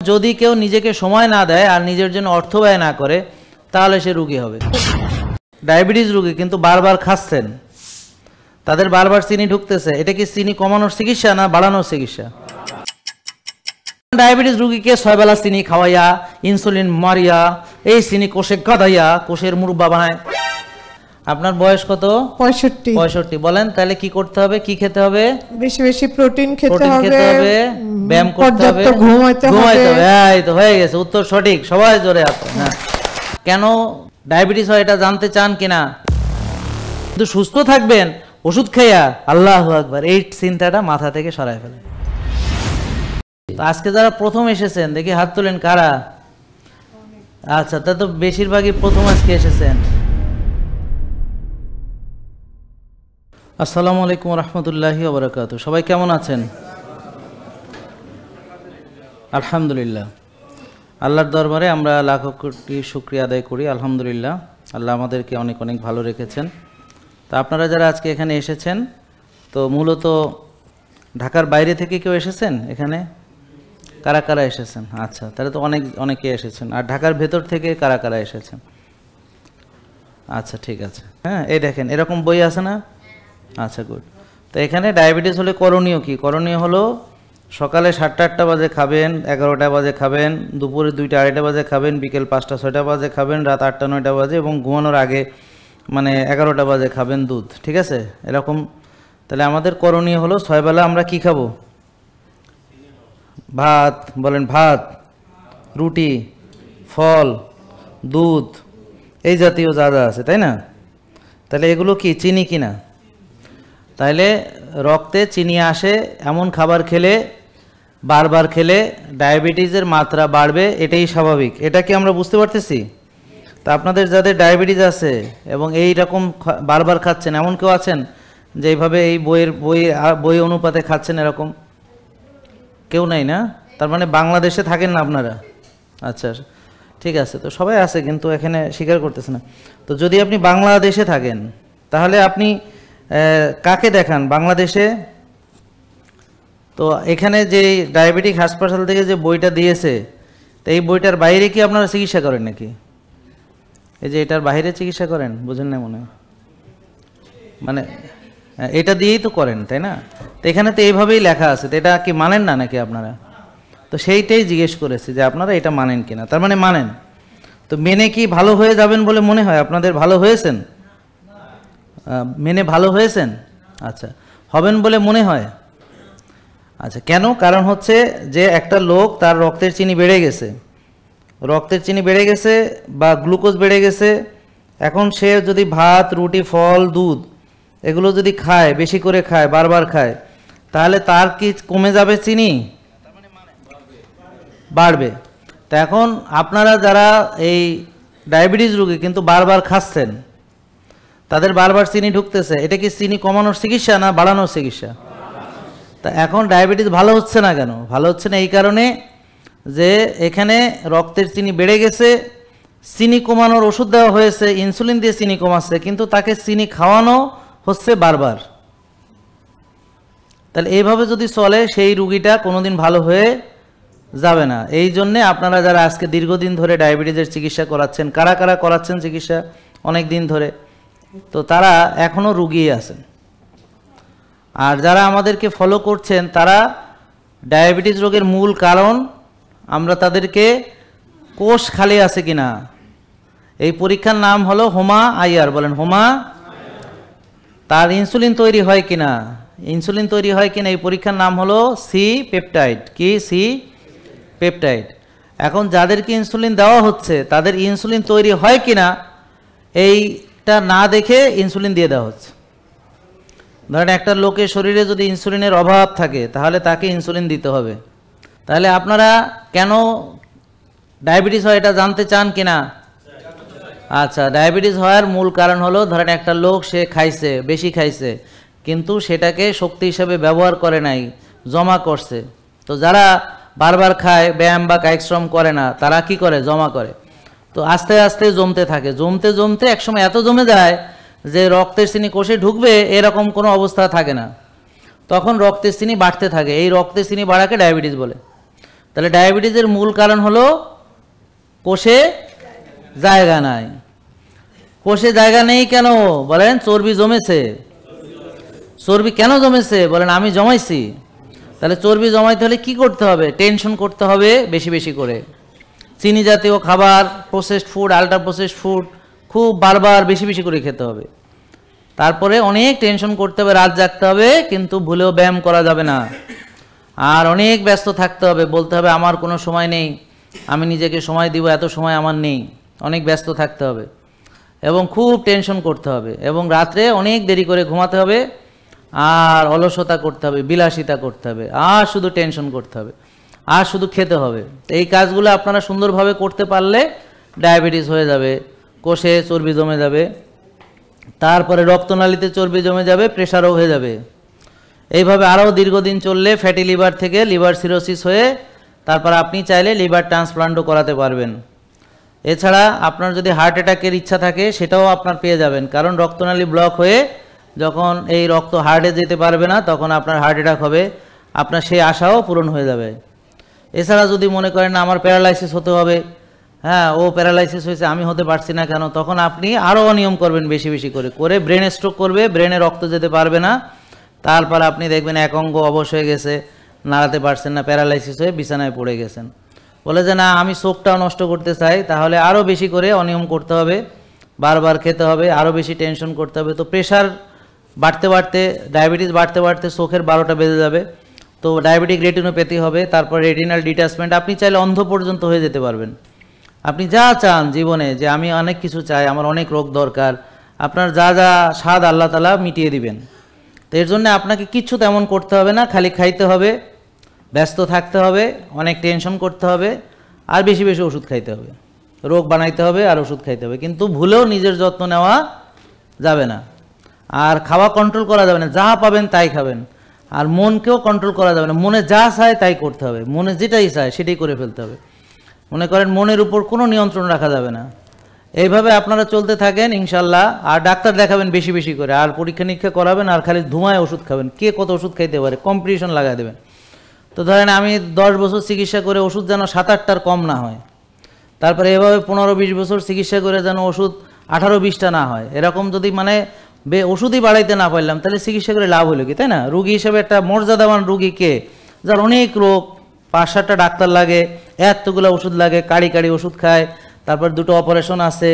যদি কেউ নিজেকে সময় না দেয় আর নিজের জন্য অর্থ ব্যয় না করে তাহলে সে রোগী হবে। ডায়াবেটিস রোগী কিন্তু বারবার খাচ্ছেন, তাদের বারবার চিনি ঢুকতেছে, এটা কি চিনি কমানোর চিকিৎসা না বাড়ানোর চিকিৎসা? ডায়াবেটিস রোগীকে 6 বেলা চিনি খাওয়াইয়া ইনসুলিন মারিয়া এই চিনি কোষে গাদাইয়া কোষের মুরব্বা বানায়। আপনার বয়স কত? 65। বলেন তাহলে কি করতে হবে, কি খেতে হবে? বেশি বেশি প্রোটিন খেতে হবে, ব্যায়াম করতে হবে, ঘুমাইতে হবে। এই তো হয়ে গেছে, উত্তর সঠিক, সবাই জোরে আছে। হ্যাঁ, কেন ডায়াবেটিস হয় এটা জানতে চান কিনা? কিন্তু সুস্থ থাকবেন ওষুধ খাইয়া, আল্লাহু আকবার, এই চিন্তাটা মাথা থেকে সরাই ফেলেন। আজকে যারা প্রথম এসেছেন দেখি হাত তোলেন কারা? আচ্ছা, তা তো বেশিরভাগই প্রথম আজকে এসেছেন। আসসালামু আলাইকুম রহমতুল্লাহি ওয়া বারাকাতুহু। সবাই কেমন আছেন? আলহামদুলিল্লাহ, আল্লাহর দরবারে আমরা লাখো কোটি শুকরিয়া আদায় করি। আলহামদুলিল্লাহ, আল্লাহ আমাদেরকে অনেক অনেক ভালো রেখেছেন। তা আপনারা যারা আজকে এখানে এসেছেন, তো মূলত ঢাকার বাইরে থেকে কেউ এসেছেন এখানে? কারা কারা এসেছেন? আচ্ছা, তাহলে তো অনেকে এসেছেন। আর ঢাকার ভেতর থেকে কারা কারা এসেছেন? আচ্ছা, ঠিক আছে। হ্যাঁ, এই দেখেন এরকম বই আছে না? আচ্ছা, গুড। তো এখানে ডায়াবেটিস হলে করণীয় কি? করণীয় হলো সকালে 7টা-8টা বাজে খাবেন, 11টা বাজে খাবেন, দুপুরে 2টা-2:30 বাজে খাবেন, বিকেল 5টা-6টা বাজে খাবেন, রাত 8টা-9টা বাজে এবং ঘুমানোর আগে মানে 11টা বাজে খাবেন দুধ। ঠিক আছে? এরকম। তাহলে আমাদের করণীয় হলো 6 বেলা আমরা কি খাবো? ভাত, বলেন ভাত, রুটি, ফল, দুধ, এই জাতীয় যা যা আছে, তাই না? তাহলে এগুলো কি চিনি কিনা? তাইলে রক্তে চিনি আসে এমন খাবার খেলে, বারবার খেলে ডায়াবেটিসের মাত্রা বাড়বে, এটাই স্বাভাবিক। এটা কি আমরা বুঝতে পারতেছি? তা আপনাদের যাদের ডায়াবেটিস আছে এবং এই রকম বারবার খাচ্ছেন, এমন কেউ আছেন যে এইভাবে এই বই অনুপাতে খাচ্ছেন? এরকম কেউ নাই না? তার মানে বাংলাদেশে থাকেন না আপনারা? আচ্ছা, ঠিক আছে। তো সবাই আছে কিন্তু এখানে স্বীকার করতেছে না। তো যদি আপনি বাংলাদেশে থাকেন তাহলে আপনি কাকে দেখান বাংলাদেশে? তো এখানে যে ডায়াবেটিক হাসপাতাল থেকে যে বইটা দিয়েছে, তো এই বইটার বাইরে কি আপনারা চিকিৎসা করেন নাকি? এই যে এটার বাইরে চিকিৎসা করেন? বুঝেন না মনে হয়, মানে এটা দিয়েই তো করেন, তাই না? তো এখানে তো এইভাবেই লেখা আছে, তো এটা কি মানেন না নাকি আপনারা? তো সেইটাই জিজ্ঞেস করেছি যে আপনারা এটা মানেন কিনা। তার মানে মানেন। তো মেনে কি ভালো হয়ে যাবেন বলে মনে হয়? আপনাদের ভালো হয়েছেন? মেনে ভালো হয়েছেন? আচ্ছা, হবেন বলে মনে হয়? আচ্ছা, কেন? কারণ হচ্ছে যে একটা লোক তার রক্তের চিনি বেড়ে গেছে, রক্তের চিনি বেড়ে গেছে বা গ্লুকোজ বেড়ে গেছে, এখন সে যদি ভাত, রুটি, ফল, দুধ এগুলো যদি খায়, বেশি করে খায়, বারবার খায়, তাহলে তার কি কমে যাবে চিনি? বাড়বে। তা এখন আপনারা যারা এই ডায়াবেটিস রোগী কিন্তু বারবার খাচ্ছেন, তাদের বারবার চিনি ঢুকতেছে, এটা কি চিনি কমানোর চিকিৎসা না বাড়ানোর চিকিৎসা? তা এখন ডায়াবেটিস ভালো হচ্ছে না কেন? ভালো হচ্ছে না এই কারণে যে এখানে রক্তের চিনি বেড়ে গেছে, চিনি কমানোর ওষুধ দেওয়া হয়েছে, ইনসুলিন দিয়ে চিনি কমাচ্ছে, কিন্তু তাকে চিনি খাওয়ানো হচ্ছে বারবার। তাহলে এইভাবে যদি চলে সেই রুগীটা কোনোদিন ভালো হয়ে যাবে না। এই জন্যে আপনারা যারা আজকে দীর্ঘদিন ধরে ডায়াবেটিসের চিকিৎসা করাচ্ছেন, কারা কারা করাচ্ছেন চিকিৎসা অনেক দিন ধরে, তো তারা এখনও রুগী আছেন। আর যারা আমাদেরকে ফলো করছেন তারা ডায়াবেটিস রোগের মূল কারণ, আমরা তাদেরকে কোষ খালি আছে কিনা, এই পরীক্ষার নাম হলো হোমা আইআর। বলেন হোমা। তার ইনসুলিন তৈরি হয় কিনা, ইনসুলিন তৈরি হয় কিনা এই পরীক্ষার নাম হলো সি পেপটাইড। কি? C peptide. এখন যাদেরকে ইনসুলিন দেওয়া হচ্ছে তাদের ইনসুলিন তৈরি হয় কিনা এইটা না দেখে ইনসুলিন দিয়ে দেওয়া হচ্ছে। ধরেন একটা লোকের শরীরে যদি ইনসুলিনের অভাব থাকে তাহলে তাকে ইনসুলিন দিতে হবে। তাহলে আপনারা কেন ডায়াবেটিস হয় এটা জানতে চান কিনা? আচ্ছা, ডায়াবেটিস হওয়ার মূল কারণ হলো, ধরেন একটা লোক সে খাইছে, বেশি খাইছে, কিন্তু সেটাকে শক্তি হিসেবে ব্যবহার করে নাই, জমা করছে। তো যারা বারবার খায়, ব্যায়াম বা কায়িক শ্রম করে না, তারা কি করে? জমা করে। তো আস্তে আস্তে জমতে থাকে, জমতে জমতে একসময় এত জমে যায় যে রক্তের চিনি কোষে ঢুকবে এরকম কোনো অবস্থা থাকে না, তখন রক্তের চিনি বাড়তে থাকে। এই রক্তের চিনি বাড়াকে ডায়াবেটিস বলে। তাহলে ডায়াবেটিসের মূল কারণ হলো কোষে জায়গা নাই। কোষে জায়গা নেই কেন বলেন? চর্বি জমেছে। চর্বি কেন জমেছে বলেন? আমি জমাইছি। তাহলে চর্বি জমাইতে হলে কি করতে হবে? টেনশন করতে হবে বেশি বেশি করে। চিনি জাতীয় খাবার, processed food, ultra processed food খুব বারবার বেশি বেশি করে খেতে হবে। তারপরে অনেক টেনশন করতে হবে, রাত জাগতে হবে, কিন্তু ভুলেও ব্যায়াম করা যাবে না। আর অনেক ব্যস্ত থাকতে হবে, বলতে হবে আমার কোনো সময় নেই, আমি নিজেকে সময় দিব, এত সময় আমার নেই। অনেক ব্যস্ত থাকতে হবে এবং খুব টেনশন করতে হবে, এবং রাত্রে অনেক দেরি করে ঘুমাতে হবে, আর অলসতা করতে হবে, বিলাসিতা করতে হবে, আর শুধু টেনশন করতে হবে, আর শুধু খেতে হবে। এই কাজগুলো আপনারা সুন্দরভাবে করতে পারলে ডায়াবেটিস হয়ে যাবে, কোষে চর্বি জমে যাবে, তারপরে রক্তনালীতে চর্বি জমে যাবে, প্রেশারও হয়ে যাবে। এইভাবে আরও দীর্ঘদিন চললে ফ্যাটি লিভার থেকে লিভার সিরোসিস হয়ে তারপর আপনি চাইলে লিভার ট্রান্সপ্লান্টও করাতে পারবেন। এছাড়া আপনার যদি হার্ট অ্যাটাকের ইচ্ছা থাকে সেটাও আপনার পেয়ে যাবেন, কারণ রক্তনালী ব্লক হয়ে যখন এই রক্ত হার্টে যেতে পারবে না তখন আপনার হার্ট অ্যাটাক হবে, আপনার সেই আশাও পূরণ হয়ে যাবে। এছাড়া যদি মনে করেন না আমার প্যারালাইসিস হতে হবে, হ্যাঁ ও প্যারালাইসিস হয়েছে আমি হতে পারছি না কেন, তখন আপনি আরও অনিয়ম করবেন বেশি বেশি করে করে ব্রেনে স্ট্রোক করবে, ব্রেনে রক্ত যেতে পারবে না, তারপর আপনি দেখবেন এক অঙ্গ অবশ হয়ে গেছে, নাড়াতে পারছেন না, প্যারালাইসিস হয়ে বিছানায় পড়ে গেছেন। বলে যে না আমি চোখটাও নষ্ট করতে চাই, তাহলে আরও বেশি করে অনিয়ম করতে হবে, বারবার খেতে হবে, আরও বেশি টেনশন করতে হবে। তো প্রেশার বাড়তে বাড়তে, ডায়াবেটিস বাড়তে বাড়তে চোখের 12টা বেজে যাবে, তো ডায়াবেটিক রেটিনোপ্যাথি হবে, তারপর রেটিনাল ডিট্যাচমেন্ট, আপনি চাইলে অন্ধ পর্যন্ত হয়ে যেতে পারবেন। আপনি যা চান জীবনে, যে আমি অনেক কিছু চাই, আমার অনেক রোগ দরকার, আপনার যা যা স্বাদ আল্লাহ তাআলা মিটিয়ে দিবেন। তো এর জন্য আপনাকে কিচ্ছু তেমন করতে হবে না, খালি খাইতে হবে, ব্যস্ত থাকতে হবে, অনেক টেনশন করতে হবে, আর বেশি বেশি ওষুধ খাইতে হবে, রোগ বানাইতে হবে আর ওষুধ খাইতে হবে, কিন্তু ভুলেও নিজের যত্ন নেওয়া যাবে না। আর খাওয়া কন্ট্রোল করা যাবে না, যা পাবেন তাই খাবেন। আর মনকেও কন্ট্রোল করা যাবে না, মনে যা চায় তাই করতে হবে, মনে যেটাই চায় সেটাই করে ফেলতে হবে। মনে করেন মনের উপর কোনো নিয়ন্ত্রণ রাখা যাবে না। এইভাবে আপনারা চলতে থাকেন ইনশাল্লাহ। আর ডাক্তার দেখাবেন বেশি বেশি করে, আর পরীক্ষা নিরীক্ষা করাবেন, আর খালি ধুমায় ওষুধ খাবেন, কে কত ওষুধ খাইতে পারে কম্পিটিশন লাগাই দেবেন। তো ধরেন আমি 10 বছর চিকিৎসা করে ওষুধ যেন 7-8টার কম না হয়, তারপরে এভাবে 15-20 বছর চিকিৎসা করে যেন ওষুধ 18-20টা না হয়, এরকম যদি মানে ওষুধই বাড়াইতে না পারলাম তাহলে চিকিৎসা করে লাভ হলো কি, তাই না? রুগী হিসেবে একটা মর্যাদাবান রুগীকে, যার অনেক রোগ, 5-7টা ডাক্তার লাগে, এতগুলো ওষুধ লাগে, কাড়ি কাড়ি ওষুধ খায়, তারপর 2টো অপারেশন আছে,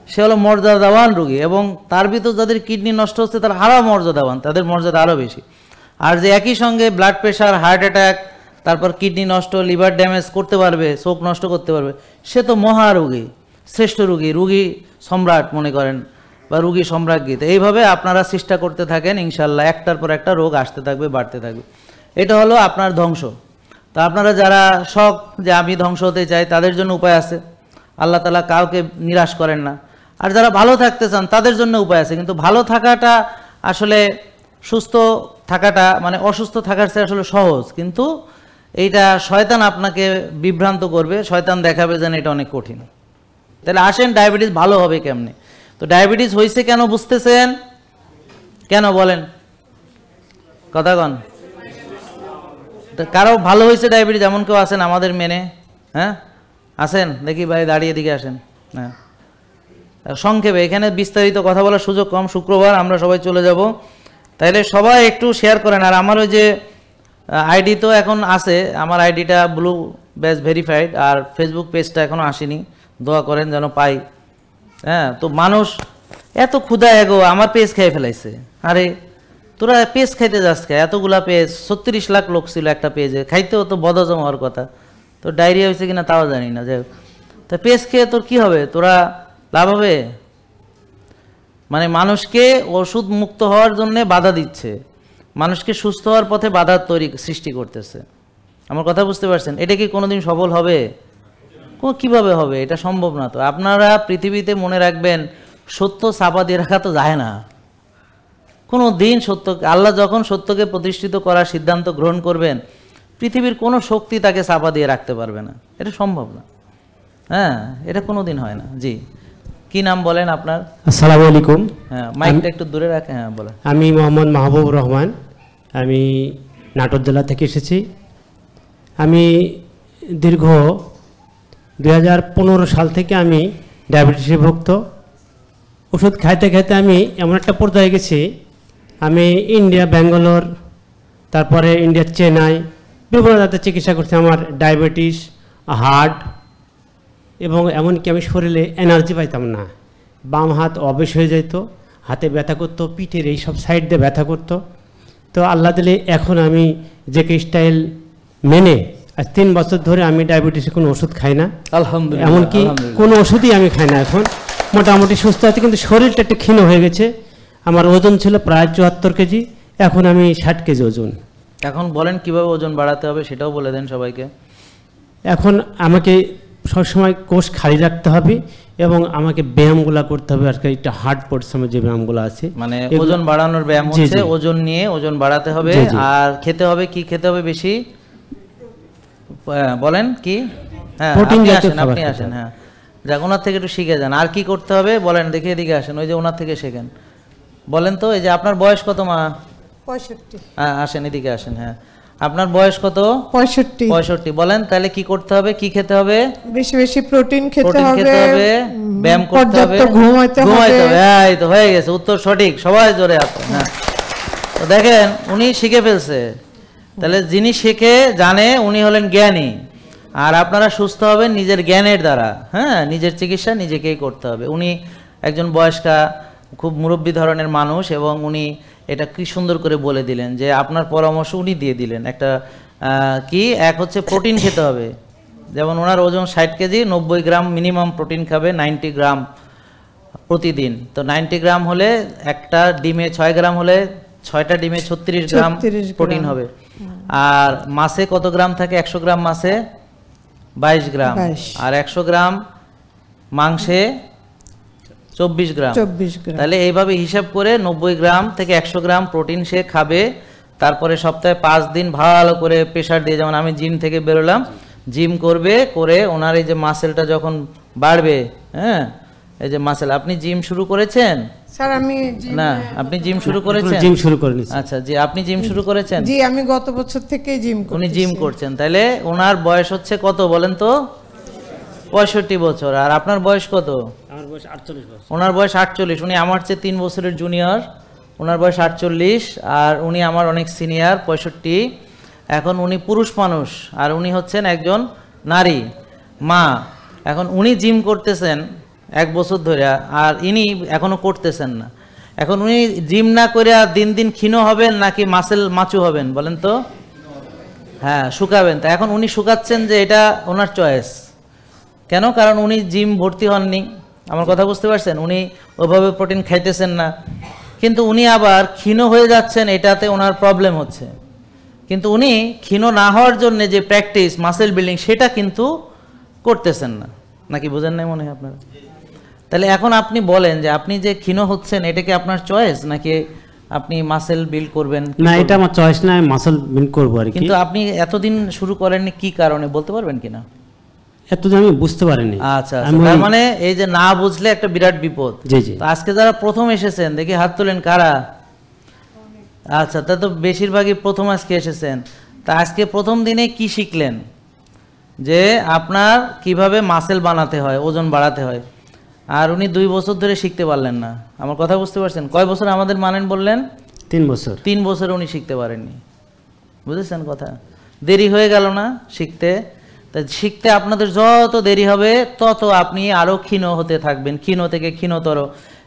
সে হলো মর্যাদাবান রুগী। এবং তার ভিতর যাদের কিডনি নষ্ট হচ্ছে তারা আরও মর্যাদাবান, তাদের মর্যাদা আরও বেশি। আর যে একই সঙ্গে ব্লাড প্রেশার, হার্ট অ্যাটাক, তারপর কিডনি নষ্ট, লিভার ড্যামেজ করতে পারবে, চোখ নষ্ট করতে পারবে, সে তো মহা রুগী, শ্রেষ্ঠ রুগী, রুগী সম্রাট মনে করেন, বা রুগী সম্রাজ্ঞী। তো এইভাবে আপনারা চেষ্টা করতে থাকেন, ইনশাল্লাহ একটার পর একটা রোগ আসতে থাকবে, বাড়তে থাকবে। এটা হলো আপনার ধ্বংস। তা আপনারা যারা শখ যে আমি ধ্বংস হতে চাই, তাদের জন্য উপায় আছে, আল্লাহ তাআলা কাউকে নিরাশ করেন না। আর যারা ভালো থাকতে চান তাদের জন্য উপায় আছে, কিন্তু ভালো থাকাটা আসলে সুস্থ থাকাটা মানে অসুস্থ থাকার চেয়ে আসলে সহজ, কিন্তু এইটা শয়তান আপনাকে বিভ্রান্ত করবে, শয়তান দেখাবে যেন এটা অনেক কঠিন। তাহলে আসেন ডায়াবেটিস ভালো হবে কেমনে? তো ডায়াবেটিস হয়েছে কেন বুঝতেছেন? কেন বলেন, কথা কন। কারো ভালো হয়েছে ডায়াবেটিস এমন কেউ আছেন আমাদের মেনে? হ্যাঁ আসেন, দেখি ভাই দাঁড়িয়ে দিকে আসেন। হ্যাঁ সংক্ষেপে, এখানে বিস্তারিত কথা বলার সুযোগ কম, শুক্রবার আমরা সবাই চলে যাব, তাইলে সবাই একটু শেয়ার করেন। আর আমার ওই যে আইডি তো এখন আছে, আমার আইডিটা ব্লু ব্যাচ ভেরিফাইড, আর ফেসবুক পেজটা এখনও আসেনি, দোয়া করেন যেন পাই। হ্যাঁ তো মানুষ এত ক্ষুধা এগো আমার পেজ খেয়ে ফেলাইছে। আরে তোরা পেজ খাইতে যাস কে? এতগুলা পেজ, 36 লাখ লোক ছিল একটা পেজে, খাইতেও তো বদহজম হওয়ার কথা, তো ডায়রিয়া হয়েছে কিনা তাও জানি না। যাই হোক, তা পেজ খেয়ে তোর কি হবে? তোরা লাভ হবে? মানে মানুষকে ওষুধ মুক্ত হওয়ার জন্য বাধা দিচ্ছে, মানুষকে সুস্থ হওয়ার পথে বাধা সৃষ্টি করতেছে। আমার কথা বুঝতে পারছেন? এটা কি কোনোদিন সফল হবে? কিভাবে হবে? এটা সম্ভব না। তো আপনারা পৃথিবীতে মনে রাখবেন, সত্য চাপা দিয়ে রাখা তো যায় না কোনো দিন। সত্য, আল্লাহ যখন সত্যকে প্রতিষ্ঠিত করার সিদ্ধান্ত গ্রহণ করবেন, পৃথিবীর কোনো শক্তি তাকে চাপা দিয়ে রাখতে পারবে না, এটা সম্ভব না। হ্যাঁ এটা কোনো দিন হয় না। জি, কি নাম বলেন আপনার? আসসালামু আলাইকুম। হ্যাঁ মাইকটা একটু দূরে রাখেন। হ্যাঁ বলেন। আমি মোহাম্মদ মাহবুবুর রহমান, আমি নাটোর জেলা থেকে এসেছি। আমি দীর্ঘ 2015 সাল থেকে আমি ডায়াবেটিসে ভুক্ত। ওষুধ খাইতে খাইতে আমি এমন একটা পর্যায়ে গেছি, আমি ইন্ডিয়া, ব্যাঙ্গালোর, তারপরে ইন্ডিয়া, চেন্নাই বিভিন্ন জায়গাতে চিকিৎসা করছি। আমার ডায়াবেটিস, হার্ট এবং এমনকি আমি শরীরে এনার্জি পাইতাম না। বাম হাত অবেশ হয়ে যেত, হাতে ব্যথা করতো, পিঠের এই সব সাইড দিয়ে ব্যথা করতো। তো আল্লাহ দিলে এখন আমি যে স্টাইল মেনে আজ 3 বছর ধরে আমি ডায়াবেটিসে কোনো ওষুধ খাই না। আলহামদুলিল্লাহ, এমনকি আলহামদুলিল্লাহ। কোনো ওষুধই আমি খাই না। এখন মোটামুটি সুস্থ আছে, কিন্তু শরীরটা একটু ক্ষীণ হয়ে গেছে। আমার ওজন ছিল প্রায় 74 কেজি, এখন আমি 60 কেজি ওজন। এখন বলেন কিভাবে ওজন বাড়াতে হবে সেটাও বলে দেন সবাইকে। এখন আমাকে সবসময় কোষ খালি রাখতে হবে এবং আমাকে ব্যায়ামগুলো করতে হবে। আর কি একটা হার্ড পরিশ্রমের যে ব্যায়ামগুলো আছে, মানে এগুলো- ওজন বাড়ানোর ব্যায়াম জি, হচ্ছে জি। ওজন নিয়ে ওজন বাড়াতে হবে। জি, জি। আর খেতে হবে কি খেতে হবে বেশি? বলেন কি? হ্যাঁ, প্রোটিন আপনি জাতীয় আসেন, খাবার আপনি খেতে আসেন। হবে। হ্যাঁ, যাক, ওনার থেকে একটু শিখে যান। আর কি করতে হবে বলেন দেখি, এদিকে আসেন, ওই যে ওনার থেকে শেখেন। বলেন তো, এই যে আপনার বয়স কত মা? 65 আসেন, এদিকে আসেন। হ্যাঁ, আপনার বয়স কত? 65 65। বলেন তাহলে কি করতে হবে, কি খেতে হবে? বেশি বেশি প্রোটিন খেতে প্রোটিন হবে, খেতে হবে, ব্যায়াম করতে হবে, পর্যাপ্ত ঘুমাইতে হবে। এই তো হয়ে গেছে, উত্তর সঠিক, সবাই জোরে আছে। হ্যাঁ, তো দেখেন উনি শিখে ফেলছে। তাহলে যিনি শিখে জানে উনি হলেন জ্ঞানী। আর আপনারা সুস্থ হবেন নিজের জ্ঞানের দ্বারা। হ্যাঁ, নিজের চিকিৎসা নিজেকেই করতে হবে। উনি একজন বয়স্কা, খুব মুরব্বী ধরনের মানুষ, এবং উনি এটা কি সুন্দর করে বলে দিলেন যে আপনার পরামর্শ উনি দিয়ে দিলেন। একটা কি এক হচ্ছে প্রোটিন খেতে হবে। যেমন ওনার ওজন 60 কেজি, 90 গ্রাম মিনিমাম প্রোটিন খাবে, 90 গ্রাম প্রতিদিন। তো 90 গ্রাম হলে একটা ডিমে 6 গ্রাম হলে 6টা ডিমে 36 গ্রাম 36 গ্রাম। প্রোটিন হবে। আর মাছে কত গ্রাম থাকে? 100 গ্রাম মাছে 22 গ্রাম। 22 আর 100 গ্রাম মাংসে 24 গ্রাম। 24 গ্রাম। তাহলে এইভাবে হিসাব করে 90 গ্রাম থেকে 100 গ্রাম প্রোটিন সে খাবে। তারপরে সপ্তাহে 5 দিন ভালো করে প্রেশার দিয়ে, যেমন আমি জিম থেকে বেরোলাম, জিম করবে, করে ওনার এই যে মাসেলটা যখন বাড়বে, হ্যাঁ, এই যে মাসেল, আপনি জিম শুরু করেছেন? স্যার আমি না, আপনি জিম শুরু করেছেন? জিম শুরু করে নিয়েছি। আচ্ছা, জি, আপনি জিম শুরু করেছেন? জি আমি গত বছর থেকে জিম করি। উনি জিম করছেন। তাহলে ওনার বয়স হচ্ছে কত বলেন তো? 65 বছর। আর আপনার বয়স কত? আমার বয়স 48 বছর। ওনার বয়স 48। উনি আমার চেয়ে 3 বছরের জুনিয়র। ওনার বয়স 48 আর উনি আমার অনেক সিনিয়র, 65। এখন উনি পুরুষ মানুষ আর উনি হচ্ছেন একজন নারী, মা। এখন উনি জিম করতেছেন 1 বছর ধরে, আর ইনি এখনো করতেছেন না। এখন উনি জিম না করে দিন দিন ক্ষীণ হবেন নাকি মাসেল মাচু হবেন বলেন তো? হ্যাঁ, শুকাবেন। তা এখন উনি শুকাচ্ছেন, যে এটা ওনার চয়েস। কেন? কারণ উনি জিম ভর্তি হননি। আমার কথা বুঝতে পারছেন? উনি ওইভাবে প্রোটিন খাইতেছেন না, কিন্তু উনি আবার ক্ষীণ হয়ে যাচ্ছেন, এটাতে ওনার প্রবলেম হচ্ছে। কিন্তু উনি ক্ষীণ না হওয়ার জন্য যে প্র্যাকটিস মাসেল বিল্ডিং, সেটা কিন্তু করতেছেন না। নাকি বুঝেন নাই মনে হয় আপনারা? তাহলে এখন আপনি বলেন যে আপনি যে ক্ষীণ হচ্ছেন, এটা কি আপনার চয়েস নাকি আপনি মাসেল বিল্ড করবেন? কি না, করবেন? এটা আমার চয়েস না, আমি মাসল বিল্ড করবো আর কি। কিন্তু আপনি এতদিন শুরু করেননি, কি কারণে বলতে পারবেন কিনা? এতদিন আমি বুঝতে পারিনি। আচ্ছা, আমি তার ওই- মানে এই যে না বুঝলে একটা বিরাট বিপদ। জি, জি। তো আজকে যারা প্রথম এসেছেন দেখি হাত তোলেন, কারা? আচ্ছা, তা তো বেশিরভাগই প্রথম আজকে এসেছেন। তা আজকে প্রথম দিনে কি শিখলেন? যে আপনার কিভাবে মাসেল বানাতে হয়, ওজন বাড়াতে হয়। আর উনি 2 বছর ধরে শিখতে পারলেন না। আমার কথা বুঝতে পারছেন? কয় বছর আমাদের মানেন বললেন? 3 বছর। 3 বছর উনি শিখতে পারেননি। বুঝেছেন কথা? দেরি হয়ে গেল না শিখতে? তা শিখতে আপনাদের যত দেরি হবে তত আপনি আরও ক্ষীণ হতে থাকবেন, ক্ষীণ থেকে ক্ষীণতর,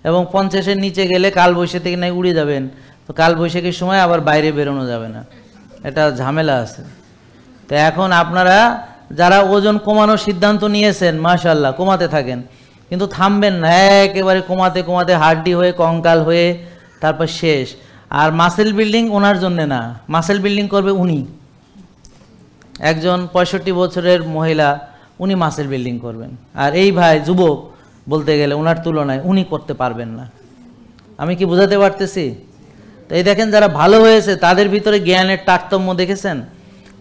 এবং 50-এর নিচে গেলে কালবৈশাখী থেকে নাই উড়ে যাবেন। তো কালবৈশাখীর সময় আবার বাইরে বেরোনো যাবে না, এটা ঝামেলা আছে। তো এখন আপনারা যারা ওজন কমানোর সিদ্ধান্ত নিয়েছেন, মাশাআল্লাহ কমাতে থাকেন, কিন্তু থামবেন না, একেবারে কমাতে কমাতে হাড্ডি হয়ে কঙ্কাল হয়ে তারপর শেষ। আর মাসেল বিল্ডিং ওনার জন্য না, মাসেল বিল্ডিং করবে উনি। একজন 65 বছরের মহিলা, উনি মাসেল বিল্ডিং করবেন। আর এই ভাই যুবক, বলতে গেলে ওনার তুলনায় উনি করতে পারবেন না। আমি কি বোঝাতে পারতেছি? তো এই দেখেন, যারা ভালো হয়েছে তাদের ভিতরে জ্ঞানের তারতম্য দেখেছেন।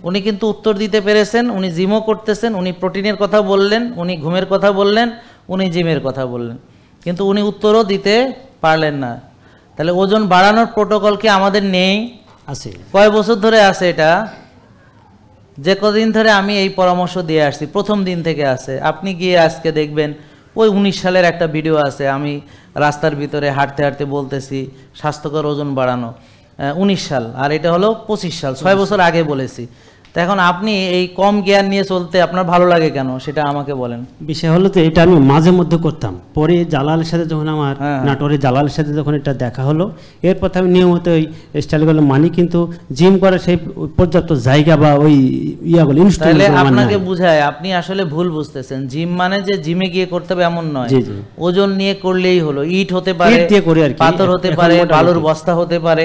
উনি কিন্তু উত্তর দিতে পেরেছেন, উনি জিমও করতেছেন, উনি প্রোটিনের কথা বললেন, উনি ঘুমের কথা বললেন, উনি জিমের কথা বললেন, কিন্তু উনি উত্তরও দিতে পারলেন না। তাহলে ওজন বাড়ানোর প্রোটোকল কি আমাদের নেই? আছে। কয় বছর ধরে আছে এটা? যে কদিন ধরে আমি এই পরামর্শ দিয়ে আসছি, প্রথম দিন থেকে আছে, আপনি গিয়ে আজকে দেখবেন ওই 19 সালের একটা ভিডিও আছে, আমি রাস্তার ভিতরে হাঁটতে হাঁটতে বলতেছি স্বাস্থ্যকর ওজন বাড়ানো, 19 সাল, আর এটা হলো 25 সাল, 6 বছর আগে বলেছি। তো এখন আপনি এই কম জ্ঞান নিয়ে চলতে আপনার ভালো লাগে কেন সেটা আমাকে বলেন। বিষয় হলো তো এটা আমি মাঝে মধ্যে করতাম, পরে জালালের সাথে যখন আমার নাটোরে জালালের সাথে যখন এটা দেখা হলো, এরপর আমি নিয়মিত ওই স্টাইলগুলো মানি, কিন্তু জিম করার সেই পর্যাপ্ত জায়গা বা ওই ইয়াগুলো তাহলে আপনাকে বুঝায় আপনি আসলে ভুল বুঝতেছেন। জিম মানে যে জিমে গিয়ে করতে হবে এমন নয়, ওজন নিয়ে করলেই হলো। ইট হতে পারে, পাথর হতে পারে, বালুর বস্তা হতে পারে,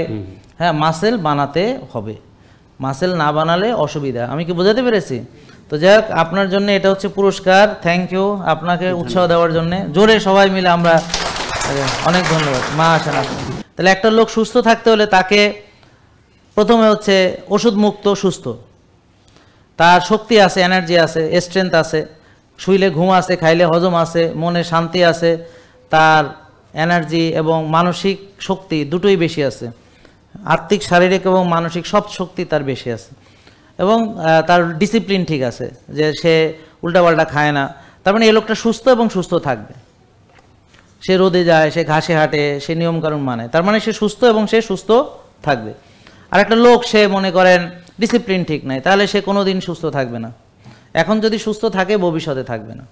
হ্যাঁ, মাসেল বানাতে হবে, মাসেল না বানালে অসুবিধা। আমি কি বোঝাতে পেরেছি? তো যাই হোক, আপনার জন্য এটা হচ্ছে পুরস্কার। থ্যাংক ইউ আপনাকে উৎসাহ দেওয়ার জন্য। জোরে সবাই মিলে আমরা অনেক ধন্যবাদ। মা আসেন আপনি। তাহলে একটা লোক সুস্থ থাকতে হলে তাকে প্রথমে হচ্ছে ওষুধ মুক্ত সুস্থ, তার শক্তি আছে, এনার্জি আছে, স্ট্রেংথ আছে, শুইলে ঘুম আছে, খাইলে হজম আছে, মনে শান্তি আছে, তার এনার্জি এবং মানসিক শক্তি দুটোই বেশি আছে, আত্মিক শারীরিক এবং মানসিক সব শক্তি তার বেশি আছে, এবং তার ডিসিপ্লিন ঠিক আছে, যে সে উল্টাপাল্টা খায় না। তার মানে এই লোকটা সুস্থ এবং সুস্থ থাকবে। সে রোদে যায়, সে ঘাসে হাঁটে, সে নিয়মকানুন মানে, তার মানে সে সুস্থ এবং সে সুস্থ থাকবে। আর একটা লোক সে মনে করেন ডিসিপ্লিন ঠিক নাই, তাহলে সে কোনো দিন সুস্থ থাকবে না। এখন যদি সুস্থ থাকে ভবিষ্যতে থাকবে না।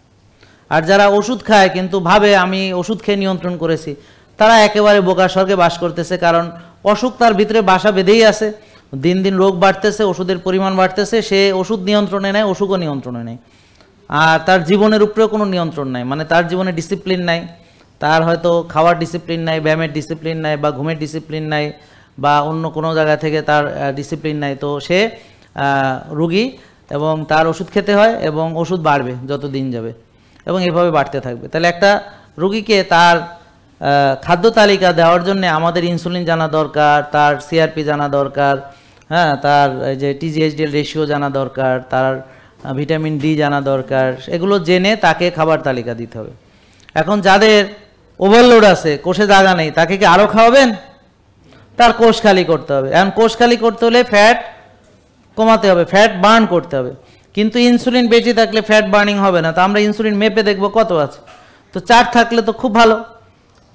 আর যারা ওষুধ খায় কিন্তু ভাবে আমি ওষুধ খেয়ে নিয়ন্ত্রণ করেছি, তারা একেবারে বোকার স্বর্গে বাস করতেছে, কারণ অসুখ তার ভিতরে বাসা বেঁধেই আছে। দিন দিন রোগ বাড়তেছে, ওষুধের পরিমাণ বাড়তেছে, সে ওষুধ নিয়ন্ত্রণে নেয়, অসুখও নিয়ন্ত্রণে নেয়। আর তার জীবনের উপরেও কোনো নিয়ন্ত্রণ নাই, মানে তার জীবনে ডিসিপ্লিন নাই, তার হয়তো খাওয়ার ডিসিপ্লিন নাই, ব্যায়ামের ডিসিপ্লিন নাই, বা ঘুমের ডিসিপ্লিন নাই, বা অন্য কোনো জায়গা থেকে তার ডিসিপ্লিন নাই। তো সে রুগী, এবং তার ওষুধ খেতে হয়, এবং ওষুধ বাড়বে যত দিন যাবে, এবং এভাবে বাড়তে থাকবে। তাহলে একটা রুগীকে তার খাদ্য তালিকা দেওয়ার জন্য আমাদের ইনসুলিন জানা দরকার, তার সিআরপি জানা দরকার, হ্যাঁ, তার যে টিজিএইচডি রেশিও জানা দরকার, তার ভিটামিন ডি জানা দরকার। এগুলো জেনে তাকে খাবার তালিকা দিতে হবে। এখন যাদের ওভারলোড আছে, কোষে জায়গা নেই, তাকে কি আরও খাওয়াবেন? তার কোষ খালি করতে হবে। এখন কোষ খালি করতে হলে ফ্যাট কমাতে হবে, ফ্যাট বার্ন করতে হবে। কিন্তু ইনসুলিন বেশি থাকলে ফ্যাট বার্নিং হবে না। তো আমরা ইনসুলিন মেপে দেখবো কত আছে, তো 4 থাকলে তো খুব ভালো,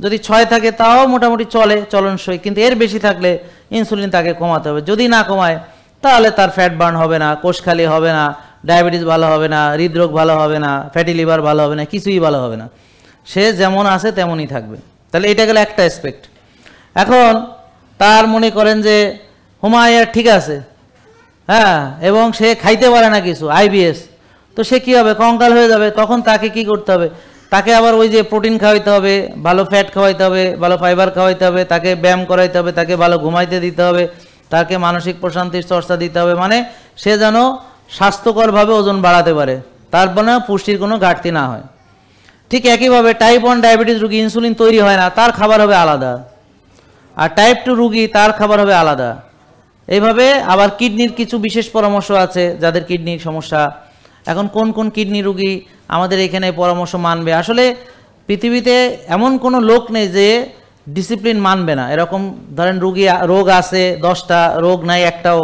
যদি 6 থাকে তাও মোটামুটি চলে, চলনসই। কিন্তু এর বেশি থাকলে ইনসুলিন তাকে কমাতে হবে। যদি না কমায় তাহলে তার ফ্যাট বার্ন হবে না, কোষ খালি হবে না, ডায়াবেটিস ভালো হবে না, হৃদরোগ ভালো হবে না, ফ্যাটি লিভার ভালো হবে না, কিছুই ভালো হবে না। সে যেমন আছে তেমনই থাকবে। তাহলে এটা গেল একটা অ্যাসপেক্ট। এখন তার মনে করেন যে হোমায়ার ঠিক আছে, হ্যাঁ, এবং সে খাইতে পারে না কিছু, আইবিএস, তো সে কী হবে? কঙ্কাল হয়ে যাবে। তখন তাকে কি করতে হবে? তাকে আবার ওই যে প্রোটিন খাওয়াইতে হবে, ভালো ফ্যাট খাওয়াইতে হবে, ভালো ফাইবার খাওয়াইতে হবে, তাকে ব্যায়াম করাইতে হবে, তাকে ভালো ঘুমাইতে দিতে হবে, তাকে মানসিক প্রশান্তির চর্চা দিতে হবে, মানে সে যেন স্বাস্থ্যকরভাবে ওজন বাড়াতে পারে, তার মানে পুষ্টির কোনো ঘাটতি না হয়। ঠিক একইভাবে টাইপ 1 ডায়াবেটিস রুগী ইনসুলিন তৈরি হয় না, তার খাবার হবে আলাদা। আর টাইপ 2 রুগী, তার খাবার হবে আলাদা। এইভাবে আবার কিডনির কিছু বিশেষ পরামর্শ আছে যাদের কিডনির সমস্যা। এখন কোন কোন কিডনি রুগী আমাদের এখানে পরামর্শ মানবে? আসলে পৃথিবীতে এমন কোনো লোক নেই যে ডিসিপ্লিন মানবে না। এরকম ধরেন রোগ আছে 10টা, রোগ নাই একটাও,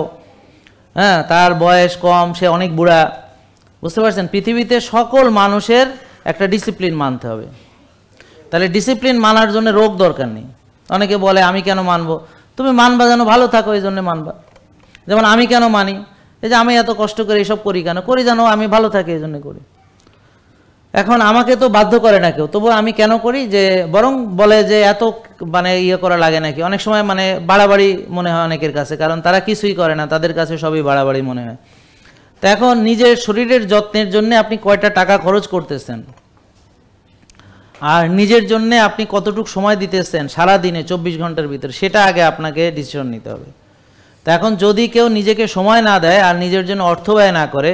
হ্যাঁ, তার বয়স কম, সে অনেক বুড়া, বুঝতে পারছেন? পৃথিবীতে সকল মানুষের একটা ডিসিপ্লিন মানতে হবে। তাহলে ডিসিপ্লিন মানার জন্য রোগ দরকার নেই। অনেকে বলে আমি কেন মানবো? তুমি মানবা যেন ভালো থাকো, এই জন্য মানবা। যেমন আমি কেন মানি, এই যে আমি এত কষ্ট করে এইসব করি, কেন করি জানো? আমি ভালো থাকি, এই জন্য করি। এখন আমাকে তো বাধ্য করে না কেউ, তবু আমি কেন করি? যে বরং বলে যে এত মানে ইয়ে করা লাগে নাকি, অনেক সময় মানে বাড়াবাড়ি মনে হয় অনেকের কাছে, কারণ তারা কিছুই করে না, তাদের কাছে সবই বাড়াবাড়ি মনে হয়। তো এখন নিজের শরীরের যত্নের জন্য আপনি কয়টা টাকা খরচ করতেছেন, আর নিজের জন্য আপনি কতটুকু সময় দিতেছেন সারা দিনে 24 ঘন্টার ভিতরে, সেটা আগে আপনাকে ডিসিশন নিতে হবে। তো এখন যদি কেউ নিজেকে সময় না দেয় আর নিজের জন্য অর্থ ব্যয় না করে,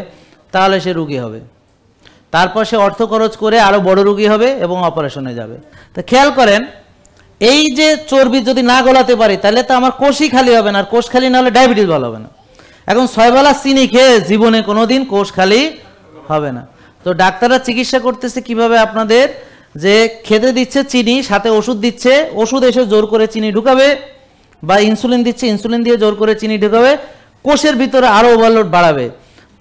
তাহলে সে রুগী হবে। তারপর সে অর্থ খরচ করে আরও বড় রুগী হবে এবং অপারেশনে যাবে। তো খেয়াল করেন, এই যে চর্বি যদি না গলাতে পারি, তাহলে তো আমার কোষই খালি হবে না, আর কোষ খালি না হলে ডায়াবেটিস ভালো হবে না। এখন 6 বেলা চিনি খেয়ে জীবনে কোনোদিন কোষ খালি হবে না। তো ডাক্তাররা চিকিৎসা করতেছে কিভাবে? আপনাদের যে খেতে দিচ্ছে চিনি, সাথে ওষুধ দিচ্ছে, ওষুধ এসে জোর করে চিনি ঢুকাবে, বা ইনসুলিন দিচ্ছে, ইনসুলিন দিয়ে জোর করে চিনি ঢুকাবে, কোষের ভিতরে আরও ওভারলোড বাড়াবে।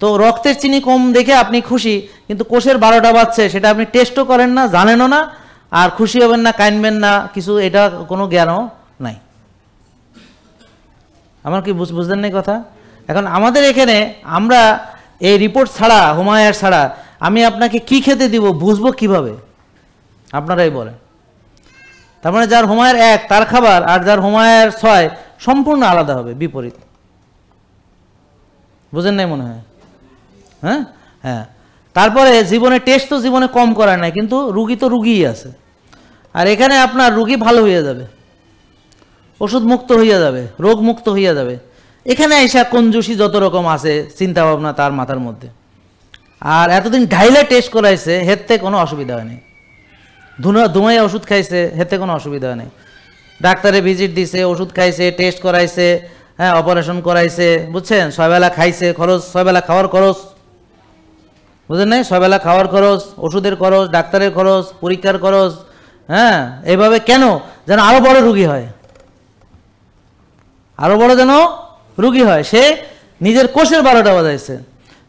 তো রক্তের চিনি কম দেখে আপনি খুশি, কিন্তু কোষের 12টা বাজছে সেটা আপনি টেস্টও করেন না, জানেনও না, আর খুশি হবেন না, কাঁদবেন না, কিছু, এটা কোনো জ্ঞানও নাই। আমার কি বুঝলেন না কথা? এখন আমাদের এখানে আমরা এই রিপোর্ট ছাড়া, হোমায়ার ছাড়া আমি আপনাকে কি খেতে দিব বুঝবো কিভাবে? আপনারাই বলেন। তার মানে যার হোমায়ার 1 তার খাবার আর যার হোমায়ার 6 সম্পূর্ণ আলাদা হবে, বিপরীত। বুঝেন নাই মনে হয়? হ্যাঁ হ্যাঁ। তারপরে জীবনে টেস্ট তো জীবনে কম করার নাই, কিন্তু রুগী তো রুগীই আছে। আর এখানে আপনার রুগী ভালো হয়ে যাবে, ওষুধ মুক্ত হইয়া যাবে, রোগ মুক্ত হইয়া যাবে। এখানে এসা কঞ্জুসি যত রকম আছে চিন্তা ভাবনা তার মাথার মধ্যে। আর এতদিন ঢাইলে টেস্ট করাইছে, হেতে কোনো অসুবিধা হয়নি। ধুমাইয়া ওষুধ খাইছে, হেতে কোনো অসুবিধা নেই। ডাক্তারে ভিজিট দিছে, ওষুধ খাইছে, টেস্ট করাইছে, হ্যাঁ, অপারেশন করাইছে, বুঝছেন? 6 বেলা খাইছে, খরচ 6 বেলা খাওয়ার খরচ, বুঝলেন না? 6 বেলা খাওয়ার খরচ, ওষুধের খরচ, ডাক্তারের খরচ, পরীক্ষার খরচ। হ্যাঁ, এইভাবে কেন? যেন আরো বড় রুগী হয়, আরো বড় যেন রুগী হয়। সে নিজের কোষের 12টা বাজাইছে।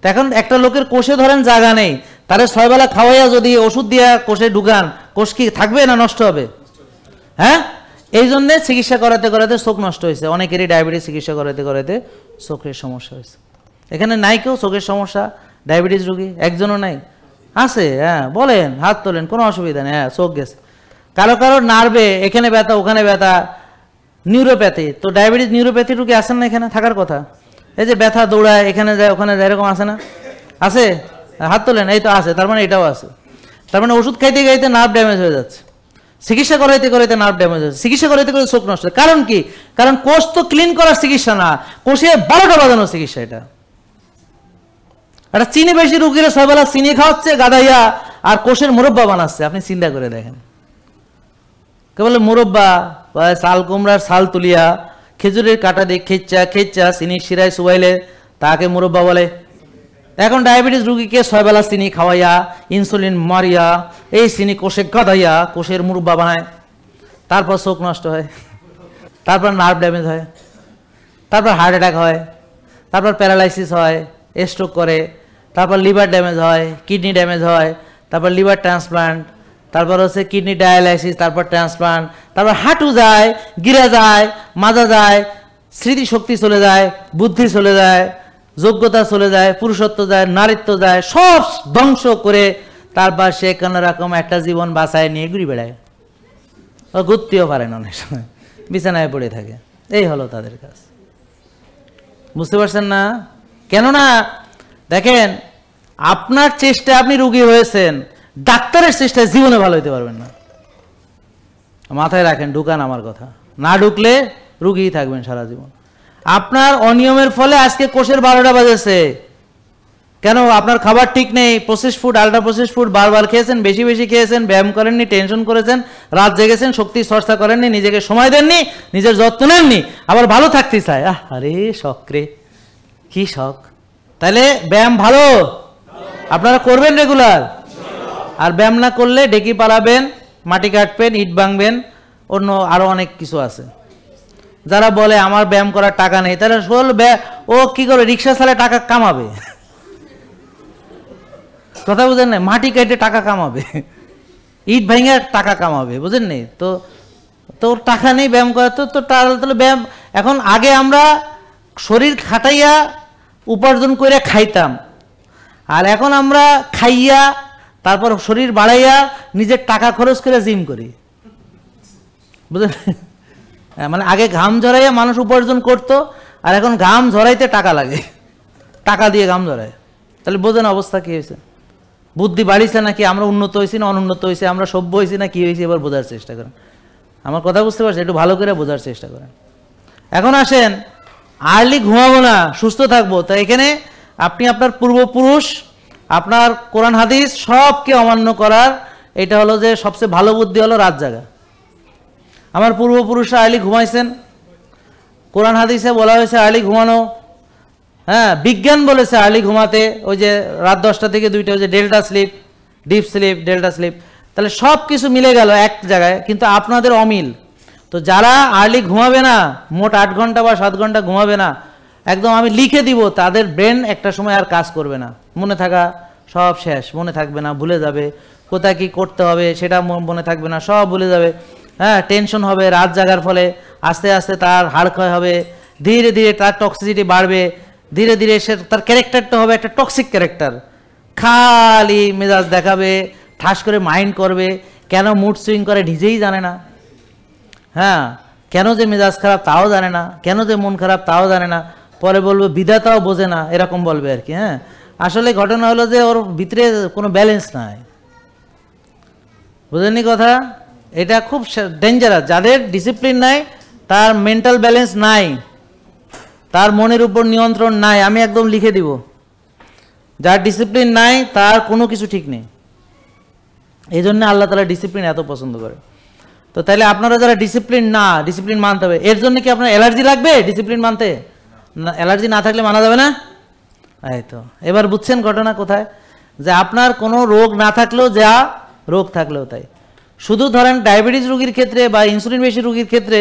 তো এখন একটা লোকের কোষে ধরেন জায়গা নেই, তারে 6 বেলা খাওয়াইয়া যদি ওষুধ দিয়া কোষে ঢুকান, কোষ কি থাকবে না নষ্ট হবে? হ্যাঁ, এই জন্যে চিকিৎসা করাতে করাতে চোখ নষ্ট হয়েছে। অনেকেরই ডায়াবেটিস চিকিৎসা করাতে করাতে চোখের সমস্যা হয়েছে। এখানে নাই কেউ চোখের সমস্যা, ডায়াবেটিস রুগী একজনও নাই? আছে? হ্যাঁ, বলেন, হাত তোলেন, কোনো অসুবিধা নেই। হ্যাঁ, চোখ গেছে। কারো কারো নার্ভে এখানে ব্যথা, ওখানে ব্যথা, নিউরোপ্যাথি। তো ডায়াবেটিস নিউরোপ্যাথি রুগী আসেন না এখানে থাকার কথা? এই যে ব্যথা দৌড়ায়, এখানে যায় ওখানে যায়, এরকম আছে না? আছে? হাত তোলেন। এই তো আছে, তার মানে এটাও আছে। তার মানে ওষুধ খাইতে খাইতে নার্ভ ড্যামেজ হয়ে যাচ্ছে, চিকিৎসা করাইতে করাইতে নার্ভ ড্যামেজ হচ্ছে, চিকিৎসা করাইতে করাইতে চোখ নষ্ট। কারণ কি? কারণ কোষ তো ক্লিন করার চিকিৎসা না, কোষে 12টা বাজানোর চিকিৎসা। এটা একটা চিনি বেশি রুগীরা 6 বেলা চিনি খাওয়াচ্ছে গাদাইয়া, আর কোষের মুরব্বা বানাচ্ছে। আপনি চিন্তা করে দেখেন, কে বলে মুরব্বা? চাল কুমড়ার ছাল তুলিয়া খেজুরের কাটা দিয়ে খেচ্চা খেচ্চা চিনির শিরায় চুবাইলে তাকে মুরব্বা বলে। এখন ডায়াবেটিস রুগীকে 6 বেলা চিনি খাওয়াইয়া, ইনসুলিন মারিয়া, এই চিনি কোষে গাদাইয়া কোষের মুরব্বা বানায়। তারপর চোখ নষ্ট হয়, তারপর নার্ভ ড্যামেজ হয়, তারপর হার্ট অ্যাটাক হয়, তারপর প্যারালাইসিস হয়, স্ট্রোক করে, তারপর লিভার ড্যামেজ হয়, কিডনি ড্যামেজ হয়, তারপর লিভার ট্রান্সপ্লান্ট, তারপর হচ্ছে কিডনি ডায়ালাইসিস, তারপর ট্রান্সপ্লান্ট, তারপর হাঁটু যায়, গিরা যায়, মাজা যায়, স্মৃতিশক্তি চলে যায়, বুদ্ধি চলে যায়, যোগ্যতা চলে যায়, পুরুষত্ব যায়, নারীত্ব যায়, সব ধ্বংস করে তারপর সে কোনো রকম একটা জীবন বাঁচায় নিয়ে ঘুরে বেড়ায়। ও ঘুরতেও পারে না, অনেক সময় বিছানায় পড়ে থাকে। এই হলো তাদের কাজ। বুঝতে পারছেন না? কেননা দেখেন, আপনার চেষ্টায় আপনি রুগী হয়েছেন, ডাক্তারের চেষ্টায় জীবনে ভালো হইতে পারবেন না। মাথায় রাখেন, ঢুকান আমার কথা। না ঢুকলে রুগী থাকবেন সারা জীবন। আপনার অনিয়মের ফলে আজকে কোষের 12টা বাজেছে। কেন? আপনার খাবার ঠিক নেই, process food, ultra process food বারবার খেয়েছেন, বেশি বেশি খেয়েছেন, ব্যায়াম করেননি, টেনশন করেছেন, রাত জেগেছেন, শক্তি চর্চা করেননি, নিজেকে সময় দেননি, নিজের যত্ন নেননি, আবার ভালো থাকতে চায়। আরে শখ রে, কি শখ! তাহলে ব্যায়াম ভালো আপনারা করবেন রেগুলার। আর ব্যায়াম না করলে ডেকি পালাবেন, মাটি কাটবেন, ইট ভাঙবেন, অন্য আরো অনেক কিছু আছে। যারা বলে আমার ব্যায়াম করার টাকা নেই, তারা ও কি করে? রিক্সা চালায় টাকা কামাবে। কথা বুঝেন না? মাটি কেটে টাকা কামাবে, ইট ভেঙে টাকা কামাবে, বুঝেন নি? তো তোর টাকা নেই ব্যায়াম করা, তো তাহলে ব্যায়াম। এখন আগে আমরা শরীর খাটাইয়া উপার্জন করে খাইতাম, আর এখন আমরা খাইয়া তারপর শরীর বাড়াইয়া নিজের টাকা খরচ করে জিম করি, বুঝলেন? মানে আগে ঘাম ঝরাইয়া মানুষ উপার্জন করতো, আর এখন ঘাম ঝরাইতে টাকা লাগে, টাকা দিয়ে ঘাম ঝরায়। তাহলে বোঝেন অবস্থা কি হয়েছে? বুদ্ধি বাড়িছে নাকি আমরা উন্নত হয়েছি না অনুন্নত হয়েছে, আমরা সভ্য হয়েছি না কি হয়েছে, এবার বোঝার চেষ্টা করেন। আমার কথা বুঝতে পারছেন? একটু ভালো করে বোঝার চেষ্টা করেন। এখন আসেন, আর্লি ঘুমাবো না, সুস্থ থাকবো। তো এখানে আপনি আপনার পূর্বপুরুষ, আপনার কোরআন হাদিস সবকে অমান্য করার এটা হলো যে সবচেয়ে ভালো বুদ্ধি হলো রাত জাগা। আমার পূর্বপুরুষরা আর্লি ঘুমাইছেন, কোরআন হাদিসে বলা হয়েছে আর্লি ঘুমানো। হ্যাঁ, বিজ্ঞান বলেছে আর্লি ঘুমাতে, ওই যে রাত 10টা থেকে 2টা, ওই যে delta sleep, deep sleep, delta sleep. তাহলে সব কিছু মিলে গেল এক জায়গায়, কিন্তু আপনাদের অমিল। তো যারা আর্লি ঘুমাবে না, মোট 8 ঘন্টা বা 7 ঘন্টা ঘুমাবে না, একদম আমি লিখে দিব, তাদের ব্রেন একটা সময় আর কাজ করবে না, মনে থাকা সব শেষ, মনে থাকবে না, ভুলে যাবে, কোথায় কী করতে হবে সেটা মনে থাকবে না, সব ভুলে যাবে। হ্যাঁ, টেনশন হবে, রাত জাগার ফলে আস্তে আস্তে তার হাড় ক্ষয় হবে, ধীরে ধীরে তার টক্সিসিটি বাড়বে, ধীরে ধীরে সে তার ক্যারেক্টারটা হবে একটা টক্সিক ক্যারেক্টার, খালি মেজাজ দেখাবে, ঠাস করে মাইন্ড করবে, কেন মুড সুইং করে নিজেই জানে না। হ্যাঁ, কেন যে মেজাজ খারাপ তাও জানে না, কেন যে মন খারাপ তাও জানে না, পরে বলবে বিধাতাও বোঝে না, এরকম বলবে আর কি। হ্যাঁ, আসলে ঘটনা হলো যে ওর ভিতরে কোনো ব্যালেন্স নাই, বুঝেননি কথা? এটা খুব ডেঞ্জারাস। যাদের ডিসিপ্লিন নাই, তার মেন্টাল ব্যালেন্স নাই, তার মনের উপর নিয়ন্ত্রণ নাই, আমি একদম লিখে দিব। যার ডিসিপ্লিন নাই তার কোনো কিছু ঠিক নেই। এই জন্য আল্লাহ তাআলা ডিসিপ্লিন এত পছন্দ করে। তো তাহলে আপনারা যারা ডিসিপ্লিন না, ডিসিপ্লিন মানতে হবে। এর জন্য কি আপনার অ্যালার্জি লাগবে ডিসিপ্লিন মানতে? না, অ্যালার্জি না থাকলে মানা যাবে না। এই তো এবার বুঝছেন ঘটনা কোথায়, যে আপনার কোনো রোগ না থাকলেও যা, রোগ থাকলেও তাই। শুধু ধরেন ডায়াবেটিস রোগীর ক্ষেত্রে বা ইনসুলিন বেশি রোগীর ক্ষেত্রে,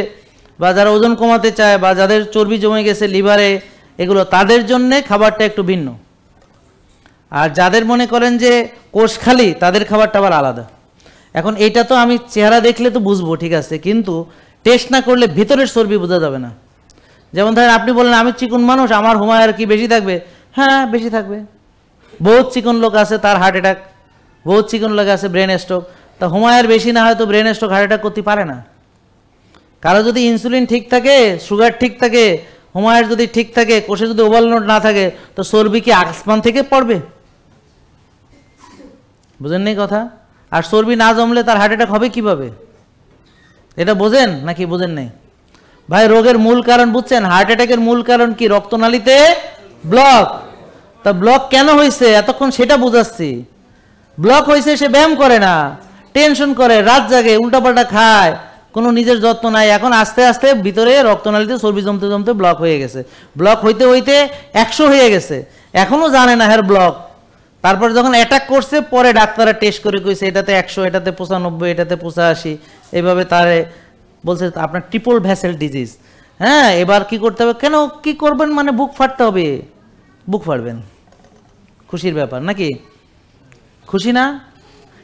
বা যারা ওজন কমাতে চায়, বা যাদের চর্বি জমে গেছে লিভারে, এগুলো তাদের জন্যে খাবারটা একটু ভিন্ন। আর যাদের মনে করেন যে কোষ খালি, তাদের খাবারটা আবার আলাদা। এখন এইটা তো আমি চেহারা দেখলে তো বুঝবো, ঠিক আছে, কিন্তু টেস্ট না করলে ভিতরের চর্বি বোঝা যাবে না। যেমন ধরেন আপনি বলেন আমি চিকন মানুষ, আমার হুমায়ুর কি বেশি থাকবে? হ্যাঁ, বেশি থাকবে। বহুত চিকন লোক আছে তার হার্ট অ্যাটাক, বহুত চিকন লোক আছে ব্রেন স্ট্রোক। তা হুমায়ুর বেশি না হয় তো ব্রেন স্ট্রোক, হার্ট অ্যাটাক করতে পারে না। কারো যদি ইনসুলিন ঠিক থাকে, সুগার ঠিক থাকে, হুমায়ুর যদি ঠিক থাকে, কোষে যদি ওভারলোড না থাকে, তো চর্বি কি আসমান থেকে পড়বে? বুঝেন নেই কথা? আর চর্বি না জমলে তার হার্ট অ্যাটাক হবে কিভাবে? এটা বোঝেন নাকি বোঝেন নেই? ভাই, রোগের মূল কারণ বুঝছেন? হার্ট অ্যাটাকের মূল কারণ কি? রক্তনালীতে ব্লক। তা ব্লক কেন হয়েছে এতক্ষণ সেটা বুঝাচ্ছি। ব্লক হয়েছে, সে ব্যায়াম করে না, টেনশন করে, রাত জাগে, উল্টাপাল্টা খায়, কোনো নিজের যত্ন নাই। এখন আস্তে আস্তে ভিতরে রক্তনালীতে চর্বি জমতে জমতে ব্লক হয়ে গেছে। ব্লক হইতে হইতে 100 হয়ে গেছে, এখনো জানে না হ্যাঁ ব্লক। তারপর যখন অ্যাটাক করছে, পরে ডাক্তাররা টেস্ট করে কইছে এটাতে 100, এটাতে 95, এটাতে 85, এইভাবে তারে বলছে আপনার ট্রিপল ভ্যাসেল ডিজিজ। হ্যাঁ, এবার কি করতে হবে? কেন কি করবেন মানে বুক ফাটতে হবে? বুক ফাটবেন, খুশির ব্যাপার নাকি? খুশি না?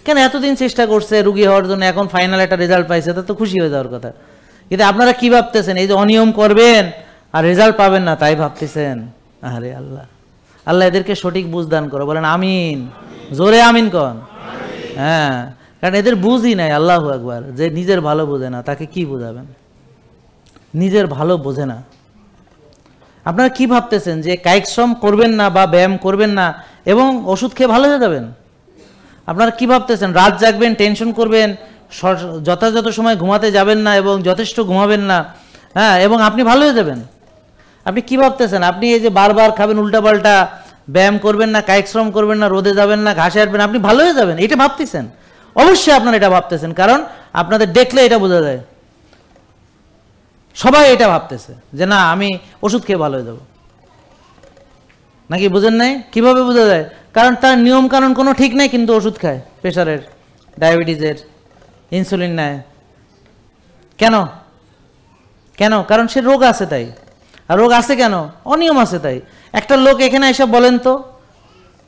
কেন এতদিন চেষ্টা করছে রুগী হওয়ার জন্য, এখন ফাইনাল একটা রেজাল্ট পাইছে, তা তো খুশি হয়ে যাওয়ার কথা। কিন্তু আপনারা কি ভাবতেছেন? এই যে অনিয়ম করবেন আর রেজাল্ট পাবেন না, তাই ভাবতেছেন? আরে আল্লাহ, আল্লাহ এদেরকে সঠিক বুঝ দান করো, বলেন আমিন, জোরে আমিন কন। হ্যাঁ, কারণ এদের বুঝই নাই। আল্লাহু আকবার। যে নিজের ভালো বোঝে না, তাকে কি বোঝাবেন? নিজের ভালো বোঝে না। আপনারা কি ভাবতেছেন যে কায়িক শ্রম করবেন না বা ব্যায়াম করবেন না এবং ওষুধ খেয়ে ভালো হয়ে যাবেন? আপনারা কি ভাবতেছেন? রাত জাগবেন, টেনশন করবেন, যথাযথ সময় ঘুমাতে যাবেন না এবং যথেষ্ট ঘুমাবেন না, হ্যাঁ, এবং আপনি ভালো হয়ে যাবেন? আপনি কি ভাবতেছেন? আপনি এই যে বারবার খাবেন উল্টাপাল্টা, ব্যায়াম করবেন না, কায়িক শ্রম করবেন না, রোদে যাবেন না, ঘাসে হাঁটবেন, আপনি ভালো হয়ে যাবেন, এটা ভাবতেছেন? অবশ্যই আপনারা এটা ভাবতেছেন, কারণ আপনাদের দেখলে এটা বোঝা যায়। সবাই এটা ভাবতেছে যে না, আমি ওষুধ খেয়ে ভালো হয়ে যাব। নাকি বুঝেন নাই? কিভাবে বোঝা যায়? কারণ তার নিয়ম কানুন কোনো ঠিক নাই, কিন্তু ওষুধ খায়, প্রেশারের, ডায়াবেটিসের, ইনসুলিন নেয়। কেন? কেন? কারণ সে রোগ আছে তাই। আর রোগ আছে কেন? অনিয়ম আছে তাই। একটা লোক এখানে এসে বলেন তো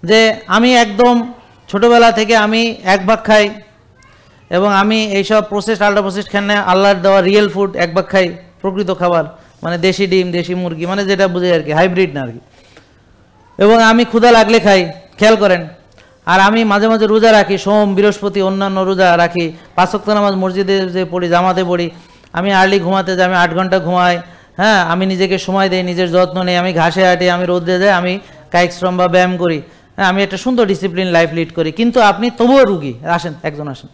যে আমি একদম ছোটবেলা থেকে আমি 1 ভাগ খাই এবং আমি এইসব প্রসেসড আল্ট্রা প্রসেসড খাই না, আল্লাহর দেওয়া রিয়েল ফুড 1 ভাগ খাই, প্রকৃত খাবার, মানে দেশি ডিম, দেশি মুরগি, মানে যেটা বুঝে আর কি, হাইব্রিড না আর কি। এবং আমি ক্ষুধা লাগলে খাই, খেয়াল করেন। আর আমি মাঝে মাঝে রোজা রাখি, সোম, বৃহস্পতি, অন্যান্য রোজা রাখি, 5 ওয়াক্ত নামাজ মসজিদে যে পড়ি, জামাতে পড়ি। আমি আর্লি ঘুমাতে যাই, আমি 8 ঘন্টা ঘুমাই। হ্যাঁ, আমি নিজেকে সময় দেই, নিজের যত্ন নেই, আমি ঘাসে হাঁটি, আমি রোদে যাই, আমি কায়িক শ্রম বা ব্যায়াম করি। হ্যাঁ, আমি একটা সুন্দর ডিসিপ্লিন লাইফ লিড করি। কিন্তু আপনি তবুও রুগী। আসেন, একজন আসেন,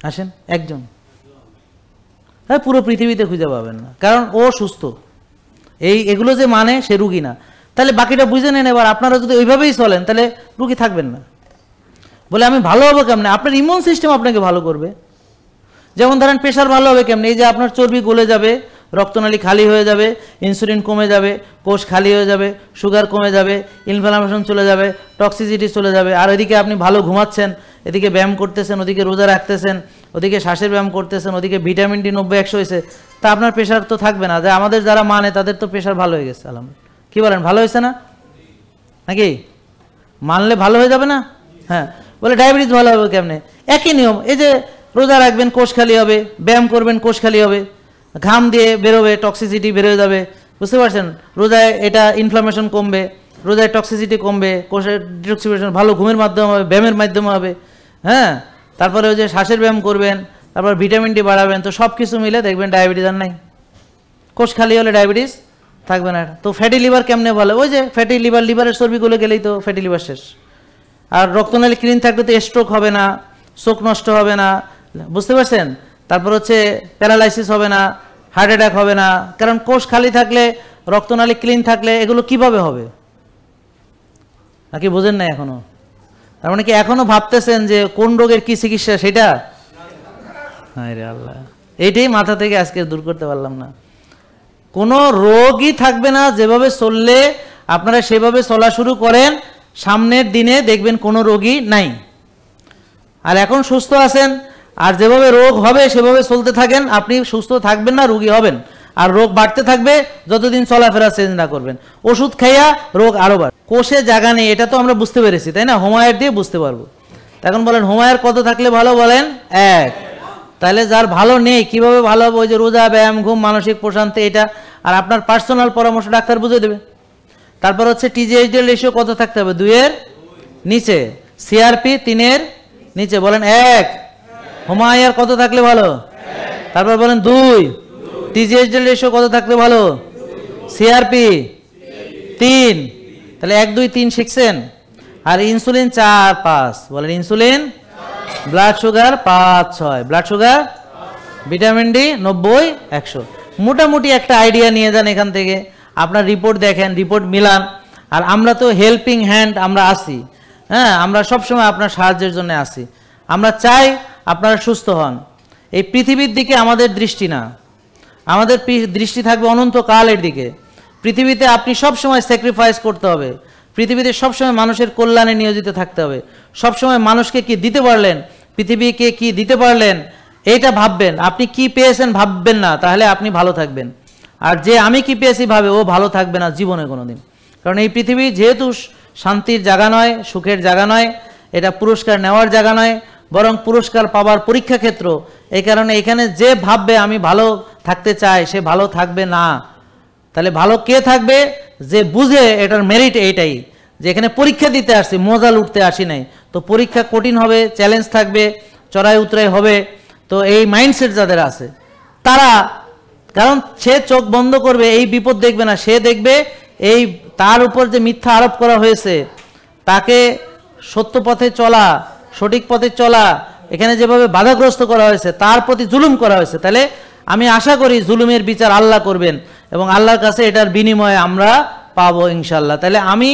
আসেন একজন। হ্যাঁ, পুরো পৃথিবীতে খুঁজে পাবেন না, কারণ ও সুস্থ। এগুলো যে মানে সে রুগী না। তাহলে বাকিটা বুঝে নেন। এবার আপনারা যদি ওইভাবেই চলেন, তাহলে রুগী থাকবেন না। বলে আমি ভালো হবো কেমনে? আপনার ইমিউন সিস্টেম আপনাকে ভালো করবে। যেমন ধরেন প্রেশার ভালো হবে কেমনে? এই যে আপনার চর্বি গলে যাবে, রক্তনালী খালি হয়ে যাবে, ইনসুলিন কমে যাবে, কোষ খালি হয়ে যাবে, সুগার কমে যাবে, ইনফ্লামেশন চলে যাবে, টক্সিসিটি চলে যাবে। আর ওইদিকে আপনি ভালো ঘুমাচ্ছেন এদিকে ব্যায়াম করতেছেন, ওদিকে রোজা রাখতেছেন, ওদিকে শ্বাসের ব্যায়াম করতেছেন, ওদিকে ভিটামিন ডি 90-100 হয়েছে, তা আপনার প্রেশার তো থাকবে না। যে আমাদের যারা মানে তাদের তো প্রেশার ভালো হয়ে গেছে আলহামদুলিল্লাহ। কি বলেন, ভালো হয়েছে না নাকি? মানলে ভালো হয়ে যাবে না? হ্যাঁ, বলে ডায়াবেটিস ভালো হবে কেমনে? একই নিয়ম। এই যে রোজা রাখবেন কোষ খালি হবে, ব্যায়াম করবেন কোষ খালি হবে, ঘাম দিয়ে বেরোবে, টক্সিসিটি বেরোয় যাবে, বুঝতে পারছেন? রোজায় এটা ইনফ্লামেশন কমবে, রোজায় টক্সিসিটি কমবে, কোষের ডিটক্সিফিকেশন ভালো ঘুমের মাধ্যমে হবে, ব্যায়ামের মাধ্যমে হবে। হ্যাঁ, তারপরে ওই যে শ্বাসের ব্যায়াম করবেন, তারপর ভিটামিন ডি বাড়াবেন, তো সব কিছু মিলে দেখবেন ডায়াবেটিস আর নাই। কোষ খালি হলে ডায়াবেটিস থাকবে না। তো ফ্যাটি লিভার কেমনে ভালো? ওই যে ফ্যাটি লিভার, লিভারের চর্বিগুলো গেলেই তো ফ্যাটি লিভার শেষ। আর রক্তনালী ক্লিন থাকলে তো স্ট্রোক হবে না, চোখ নষ্ট হবে না, বুঝতে পারছেন? তারপর হচ্ছে প্যারালাইসিস হবে না, হার্ট অ্যাটাক হবে না। কারণ কোষ খালি থাকলে, রক্তনালী ক্লিন থাকলে এগুলো কিভাবে হবে? নাকি বোঝেন না এখনো? তার মানে কি এখনো ভাবতেছেন যে কোন রোগের কি চিকিৎসা সেটা? হায় রে আল্লাহ, এইটাই মাথা থেকে আজকে দূর করতে পারলাম না। কোনো রোগই থাকবে না, যেভাবে চললে আপনারা সেভাবে চলা শুরু করেন, সামনের দিনে দেখবেন কোনো রোগই নাই। আর এখন সুস্থ আছেন, আর যেভাবে রোগ হবে সেভাবে চলতে থাকেন, আপনি সুস্থ থাকবেন না, রোগী হবেন। আর রোগ বাড়তে থাকবে যতদিন চলাফেরা চেঞ্জ না করবেন। ওষুধ খাইয়া রোগ আরো বাড়ে। কোষে জায়গা নেই, এটা তো আমরা বুঝতে পেরেছি, তাই না? হোমায়ের দিয়ে বুঝতে পারবো। এখন বলেন হোমায়ের কত থাকলে ভালো? বলেন 1। তাহলে যার ভালো নেই কিভাবে ভালো হবে? ওই যে রোজা, ব্যায়াম, ঘুম, মানসিক প্রশান্তি, এটা আর আপনার পার্সোনাল পরামর্শ ডাক্তার বুঝে দেবে। তারপর হচ্ছে টিজিএইচডি রেশিও কত থাকতে হবে? 2-এর নিচে। সিআরপি 3-এর নিচে। বলেন 1। হোমায়ের কত থাকলে ভালো? তারপর বলেন 2। টিজিএইচডি রেশিও কত থাকলে ভালো? সিআরপি 3। তাহলে 1, 2, 3 শিখছেন। আর ইনসুলিন 4, 5। বলেন insulin, blood sugar 5, 6, blood sugar, vitamin D 90, 100। মোটামুটি একটা আইডিয়া নিয়ে যান এখান থেকে। আপনার রিপোর্ট দেখেন, রিপোর্ট মিলান। আর আমরা তো হেল্পিং হ্যান্ড, আমরা আসি। হ্যাঁ, আমরা সবসময় আপনার সাহায্যের জন্য আসি। আমরা চাই আপনারা সুস্থ হন। এই পৃথিবীর দিকে আমাদের দৃষ্টি না, আমাদের দৃষ্টি থাকবে অনন্তকালের দিকে। পৃথিবীতে আপনি সবসময় স্যাক্রিফাইস করতে হবে, পৃথিবীতে সবসময় মানুষের কল্যাণে নিয়োজিত থাকতে হবে। সবসময় মানুষকে কি দিতে পারলেন, পৃথিবীকে কি দিতে পারলেন, এইটা ভাববেন। আপনি কি পেয়েছেন ভাববেন না, তাহলে আপনি ভালো থাকবেন। আর যে আমি কি পেয়েছি ভাবে, ও ভালো থাকবে না জীবনে কোনোদিন। কারণ এই পৃথিবী যেহেতু শান্তির জায়গা নয়, সুখের জায়গা নয়, এটা পুরস্কার নেওয়ার জায়গা নয়, বরং পুরস্কার পাওয়ার পরীক্ষা ক্ষেত্র। এই কারণে এখানে যে ভাববে আমি ভালো থাকতে চাই, সে ভালো থাকবে না। তাহলে ভালো কে থাকবে? যে বুঝে এটার মেরিট এইটাই, যে এখানে পরীক্ষা দিতে আসছি, মজা লুটতে আসি নাই। তো পরীক্ষা কঠিন হবে, চ্যালেঞ্জ থাকবে, চড়াই উতরাই হবে। তো এই মাইন্ডসেট যাদের আছে তারা, কারণ সে চোখ বন্ধ করবে, এই বিপদ দেখবে না, সে দেখবে এই তার উপর যে মিথ্যা আরোপ করা হয়েছে, তাকে সত্য পথে চলা, সঠিক পথে চলা, এখানে যেভাবে বাধাগ্রস্ত করা হয়েছে, তার প্রতি জুলুম করা হয়েছে। তাহলে আমি আশা করি জুলুমের বিচার আল্লাহ করবেন এবং আল্লাহর কাছে এটার বিনিময়ে আমরা পাবো ইনশাল্লাহ। তাহলে আমি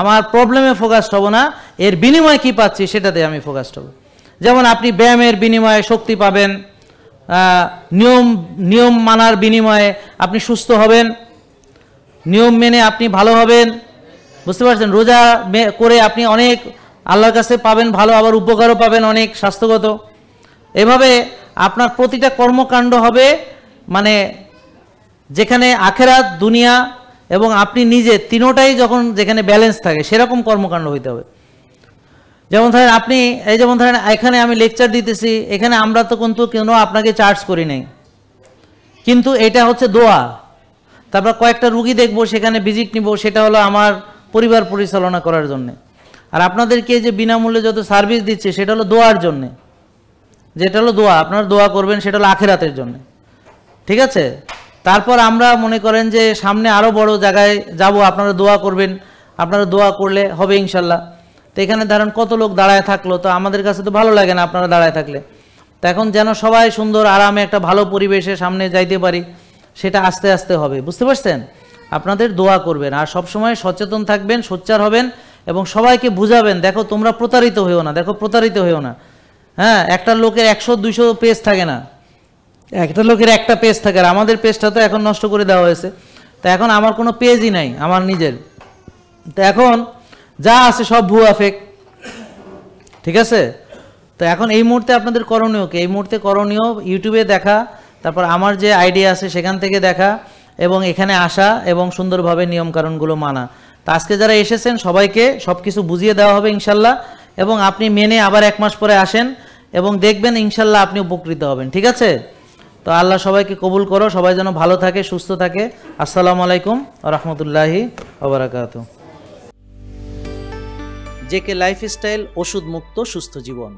আমার প্রবলেমে ফোকাসড হব না, এর বিনিময়ে কি পাচ্ছি সেটাতে আমি ফোকাসড হব। যেমন আপনি ব্যায়ামের বিনিময়ে শক্তি পাবেন, নিয়ম মানার বিনিময়ে আপনি সুস্থ হবেন, নিয়ম মেনে আপনি ভালো হবেন, বুঝতে পারছেন? রোজা করে আপনি অনেক আল্লাহর কাছে পাবেন ভালো, আবার উপকারও পাবেন অনেক স্বাস্থ্যগত। এভাবে আপনার প্রতিটা কর্মকাণ্ড হবে মানে যেখানে আখেরাত, দুনিয়া এবং আপনি নিজে তিনোটাই যখন যেখানে ব্যালেন্স থাকে সেরকম কর্মকাণ্ড হইতে হবে। যেমন ধরেন আপনি এই যেমন ধরেন এখানে আমি লেকচার দিতেছি, এখানে আমরা তো কিন্তু কেন আপনাকে চার্জ করি নাই, কিন্তু এটা হচ্ছে দোয়া। তারপর কয়েকটা রুগী দেখবো, সেখানে ভিজিট নিব, সেটা হলো আমার পরিবার পরিচালনা করার জন্যে। আর আপনাদেরকে যে বিনামূল্যে যত সার্ভিস দিচ্ছে সেটা হলো দোয়ার জন্যে, যেটা হলো দোয়া, আপনারা দোয়া করবেন, সেটা হলো আখেরাতের জন্য। ঠিক আছে? তারপর আমরা মনে করেন যে সামনে আরও বড় জায়গায় যাব, আপনারা দোয়া করবেন, আপনারা দোয়া করলে হবে ইনশাল্লাহ। তো এখানে ধরেন কত লোক দাঁড়ায় থাকলো, তো আমাদের কাছে তো ভালো লাগে না আপনারা দাঁড়ায় থাকলে। তো এখন যেন সবাই সুন্দর আরামে একটা ভালো পরিবেশে সামনে যাইতে পারি, সেটা আস্তে আস্তে হবে, বুঝতে পারছেন? আপনাদের দোয়া করবেন, আর সবসময় সচেতন থাকবেন, সোচ্চার হবেন এবং সবাইকে বুঝাবেন, দেখো তোমরা প্রতারিত হইও না, দেখো প্রতারিত হইও না। হ্যাঁ, একটা লোকের 100-200 পেজ থাকে না, একটা লোকের একটা পেজ থাকে। আর আমাদের পেজটা তো এখন নষ্ট করে দেওয়া হয়েছে, তো এখন আমার কোনো পেজই নাই আমার নিজের। তো এখন যা আছে সব ভুয়া ফেক, ঠিক আছে? তো এখন এই মুহূর্তে আপনাদের করণীয় কি? এই মুহূর্তে করণীয় ইউটিউবে দেখা, তারপর আমার যে আইডিয়া আছে সেখান থেকে দেখা এবং এখানে আসা এবং সুন্দরভাবে নিয়মকানুনগুলো মানা। তো আজকে যারা এসেছেন সবাইকে সব কিছু বুঝিয়ে দেওয়া হবে ইনশাল্লাহ, এবং আপনি মেনে আবার 1 মাস পরে আসেন এবং দেখবেন ইনশাল্লাহ আপনি উপকৃত হবেন। ঠিক আছে? তো আল্লাহ সবাইকে কবুল করো, সবাই যেন ভালো থাকে, সুস্থ থাকে। আসসালামু আলাইকুম ওয়া রাহমাতুল্লাহি ওয়া বারাকাতুহু। জেকে লাইফস্টাইল, ওষুধ মুক্ত সুস্থ জীবন।